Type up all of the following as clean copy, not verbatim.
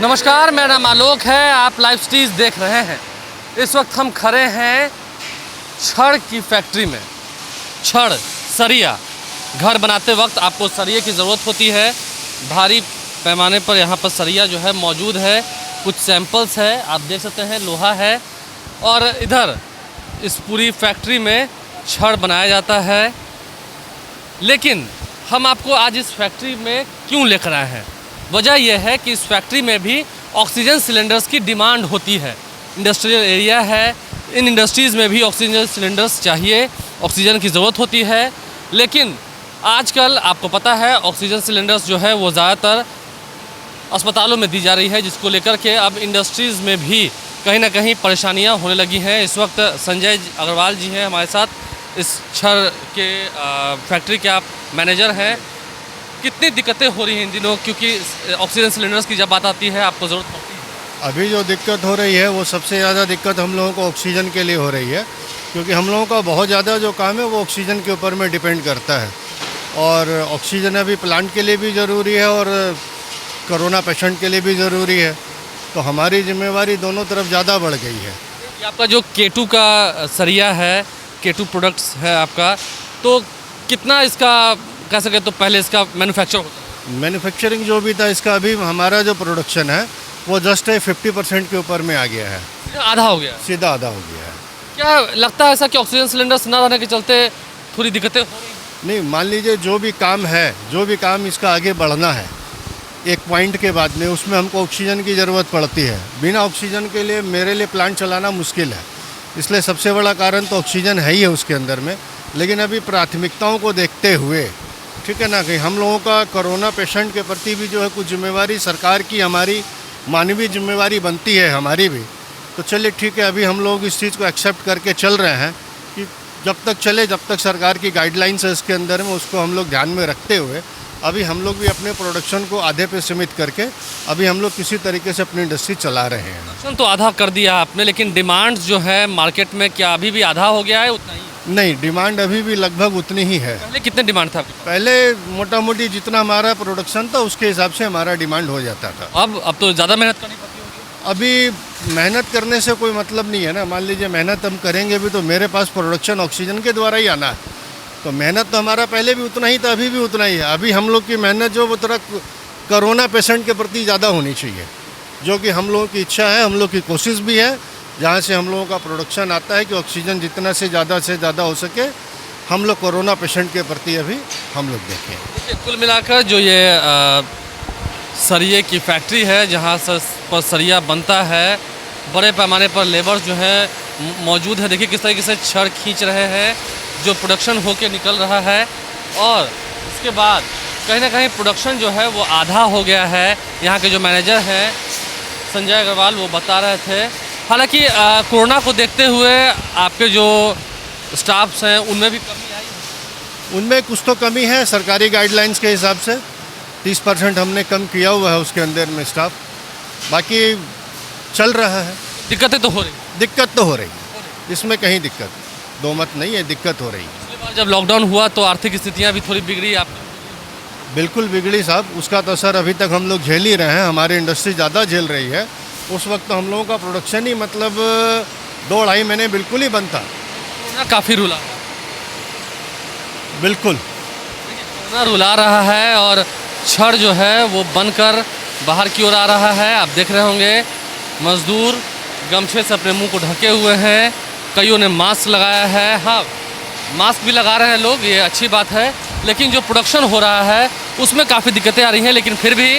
नमस्कार, मेरा नाम आलोक है। आप लाइव स्ट्रीज देख रहे हैं। इस वक्त हम खड़े हैं छड़ की फैक्ट्री में। छड़ सरिया, घर बनाते वक्त आपको सरिये की ज़रूरत होती है। भारी पैमाने पर यहाँ पर सरिया जो है मौजूद है। कुछ सैंपल्स है, आप देख सकते हैं, लोहा है। और इधर इस पूरी फैक्ट्री में छड़ बनाया जाता है। लेकिन हम आपको आज इस फैक्ट्री में क्यों लेकर आए हैं? वजह यह है कि इस फैक्ट्री में भी ऑक्सीजन सिलेंडर्स की डिमांड होती है। इंडस्ट्रियल एरिया है, इन इंडस्ट्रीज़ में भी ऑक्सीजन सिलेंडर्स चाहिए, ऑक्सीजन की ज़रूरत होती है। लेकिन आजकल आपको पता है ऑक्सीजन सिलेंडर्स जो है वो ज़्यादातर अस्पतालों में दी जा रही है, जिसको लेकर के अब इंडस्ट्रीज़ में भी कहीं ना कहीं परेशानियां होने लगी हैं। इस वक्त संजय अग्रवाल जी हैं हमारे साथ, इस छड़ के फैक्ट्री के आप मैनेजर हैं। कितनी दिक्कतें हो रही हैं इन दिनों, क्योंकि ऑक्सीजन सिलेंडर्स की जब बात आती है आपको ज़रूरत पड़ती है? अभी जो दिक्कत हो रही है वो सबसे ज़्यादा दिक्कत हम लोगों को ऑक्सीजन के लिए हो रही है, क्योंकि हम लोगों का बहुत ज़्यादा जो काम है वो ऑक्सीजन के ऊपर में डिपेंड करता है। और ऑक्सीजन अभी प्लांट के लिए भी ज़रूरी है और कोरोना पेशेंट के लिए भी ज़रूरी है, तो हमारी जिम्मेवारी दोनों तरफ ज़्यादा बढ़ गई है। ये आपका जो K2 का सरिया है, K2 प्रोडक्ट्स है आपका, तो कितना इसका कह सके तो पहले इसका मैन्युफैक्चर होता है? मैन्युफैक्चरिंग जो भी था इसका, अभी हमारा जो प्रोडक्शन है वो जस्ट 50% के ऊपर में आ गया है। आधा हो गया, सीधा आधा हो गया है। क्या लगता है ऐसा कि ऑक्सीजन सिलेंडर्स ना रहने के चलते थोड़ी दिक्कतें हो रही हैं? नहीं, मान लीजिए जो भी काम है, जो भी काम इसका आगे बढ़ना है एक पॉइंट के बाद में, उसमें हमको ऑक्सीजन की ज़रूरत पड़ती है। बिना ऑक्सीजन के लिए मेरे लिए प्लांट चलाना मुश्किल है, इसलिए सबसे बड़ा कारण तो ऑक्सीजन है ही है उसके अंदर में। लेकिन अभी प्राथमिकताओं को देखते हुए, ठीक है ना, कि हम लोगों का कोरोना पेशेंट के प्रति भी जो है कुछ जिम्मेवारी सरकार की, हमारी मानवीय जिम्मेवारी बनती है हमारी भी। तो चलिए ठीक है, अभी हम लोग इस चीज़ को एक्सेप्ट करके चल रहे हैं कि जब तक चले, जब तक सरकार की गाइडलाइंस है इसके अंदर में, उसको हम लोग ध्यान में रखते हुए अभी हम लोग भी अपने प्रोडक्शन को आधे पे सीमित करके अभी हम लोग किसी तरीके से अपनी इंडस्ट्री चला रहे हैं। प्रोडक्शन तो आधा कर दिया आपने, लेकिन डिमांड जो है मार्केट में क्या अभी भी आधा हो गया है, उतना ही? नहीं, डिमांड अभी भी लगभग उतनी ही है। पहले कितने डिमांड था आपके? पहले मोटा मोटी जितना हमारा प्रोडक्शन था उसके हिसाब से हमारा डिमांड हो जाता था। अब तो ज़्यादा मेहनत करनी पड़ती होगी। अभी मेहनत करने से कोई मतलब नहीं है ना। मान लीजिए मेहनत हम करेंगे भी तो मेरे पास प्रोडक्शन ऑक्सीजन के द्वारा ही आना है, तो मेहनत तो हमारा पहले भी उतना ही था, अभी भी उतना ही है। अभी हम लोग की मेहनत जो वो थोड़ा कोरोना पेशेंट के प्रति ज़्यादा होनी चाहिए, जो कि हम लोगों की इच्छा है, हम लोग की कोशिश भी है। जहाँ से हम लोगों का प्रोडक्शन आता है कि ऑक्सीजन जितना से ज़्यादा हो सके हम लोग कोरोना पेशेंट के प्रति अभी हम लोग देखें। कुल मिलाकर जो ये सरिये की फैक्ट्री है, जहाँ पर सरिया बनता है, बड़े पैमाने पर लेबर जो है मौजूद है। देखिए किस तरीके से छड़ खींच रहे हैं, जो प्रोडक्शन होके निकल रहा है। और इसके बाद कहीं ना कहीं प्रोडक्शन जो है वो आधा हो गया है। यहाँ के जो मैनेजर हैं संजय अग्रवाल, वो बता रहे थे। हालांकि कोरोना को देखते हुए आपके जो स्टाफ्स हैं उनमें भी कमी आई है? उनमें कुछ तो कमी है, सरकारी गाइडलाइंस के हिसाब से 30% हमने कम किया हुआ है उसके अंदर में स्टाफ। बाकी चल रहा है। दिक्कतें तो हो रही हैं? दिक्कत तो हो रही है, इसमें कहीं दिक्कत दो मत नहीं है, दिक्कत हो रही है। पिछली बार जब लॉकडाउन हुआ तो आर्थिक स्थितियाँ भी थोड़ी बिगड़ी आप? बिल्कुल बिगड़ी साहब, उसका तो असर अभी तक हम लोग झेल ही रहे हैं। हमारी इंडस्ट्री ज़्यादा झेल रही है। उस वक्त तो हम लोगों का प्रोडक्शन ही मतलब 2-2.5 महीने बिल्कुल ही बंद था। काफ़ी रुला, बिल्कुल कोरोना रुला रहा है और छड़ जो है वो बनकर बाहर की ओर आ रहा है। आप देख रहे होंगे मजदूर गमछे से अपने मुंह को ढके हुए हैं, कईयों ने मास्क लगाया है। हाँ, मास्क भी लगा रहे हैं लोग, ये अच्छी बात है। लेकिन जो प्रोडक्शन हो रहा है उसमें काफ़ी दिक्कतें आ रही हैं। लेकिन फिर भी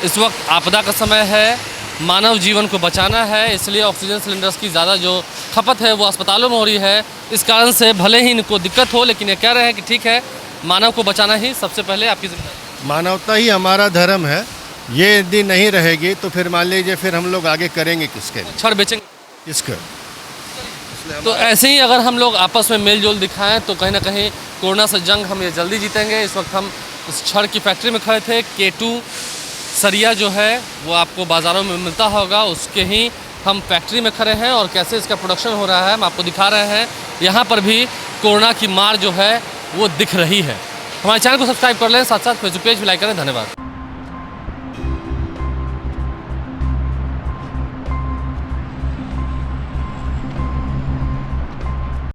इस वक्त आपदा का समय है, मानव जीवन को बचाना है, इसलिए ऑक्सीजन सिलेंडर्स की ज़्यादा जो खपत है वो अस्पतालों में हो रही है। इस कारण से भले ही इनको दिक्कत हो, लेकिन ये कह रहे हैं कि ठीक है, मानव को बचाना ही सबसे पहले आपकी जिम्मेदारी। मानवता ही हमारा धर्म है। ये यदि नहीं रहेगी तो फिर मान लीजिए फिर हम लोग आगे करेंगे किसके लिए? छड़ बेचेंगे किसके? तो ऐसे ही अगर हम लोग आपस में मेल जोल दिखाएं तो कहीं ना कहीं कोरोना से जंग हम ये जल्दी जीतेंगे। इस वक्त हम इस छड़ की फैक्ट्री में खड़े थे। K2 सरिया जो है वो आपको बाज़ारों में मिलता होगा, उसके ही हम फैक्ट्री में खड़े हैं और कैसे इसका प्रोडक्शन हो रहा है हम आपको दिखा रहे हैं। यहाँ पर भी कोरोना की मार जो है वो दिख रही है। हमारे चैनल को सब्सक्राइब कर लें, साथ साथ फेसबुक पेज भी लाइक करें। धन्यवाद।